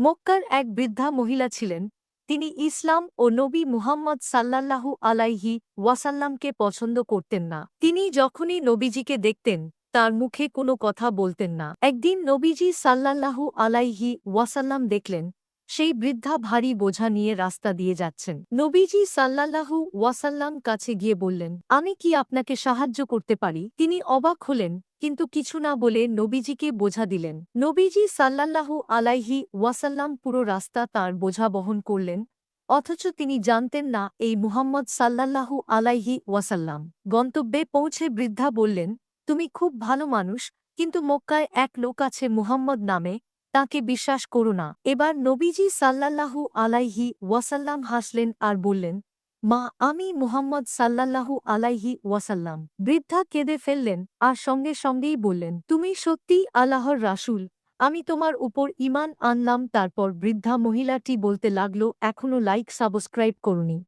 মক্কার এক বৃদ্ধা মহিলা ছিলেন। তিনি ইসলাম ও নবী মুহাম্মদ সাল্লাল্লাহু আলাইহি ওয়াসাল্লামকে পছন্দ করতেন না। তিনি যখনই নবীজিকে দেখতেন তার মুখে কোনো কথা বলতেন না। একদিন নবীজি সাল্লাল্লাহু আলাইহি ওয়াসাল্লাম দেখলেন সেই বৃদ্ধা ভারী বোঝা নিয়ে রাস্তা দিয়ে যাচ্ছেন। নবীজি সাল্লাল্লাহু ওয়াসাল্লাম কাছে গিয়ে বললেন, আমি কি আপনাকে সাহায্য করতে পারি? তিনি অবাক হলেন, কিন্তু কিছু না বলে নবীজিকে বোঝা দিলেন। নবীজি সাল্লাল্লাহু আলাইহি ওয়াসাল্লাম পুরো রাস্তা তার বোঝা বহন করলেন, অথচ তিনি জানতেন না এই মুহাম্মদ সাল্লাল্লাহু আলাইহি ওয়াসাল্লাম। গন্তব্যে পৌঁছে বৃদ্ধা বললেন, তুমি খুব ভালো মানুষ, কিন্তু মক্কায় এক লোক আছে মুহাম্মদ নামে, তাকে বিশ্বাস করো না। এবার নবীজি সাল্লাল্লাহু আলাইহি ওয়াসাল্লাম হাসলেন আর বললেন, মা, আমি মুহাম্মদ সাল্লাল্লাহু আলাইহি ওয়াসাল্লাম। বৃদ্ধা কেঁদে ফেললেন আর সঙ্গে সঙ্গেই বললেন, তুমি সত্যিই আল্লাহর রাসূল, আমি তোমার উপর ঈমান আনলাম। তারপর বৃদ্ধা মহিলাটি বলতে লাগল, এখনো লাইক সাবস্ক্রাইব করুনি।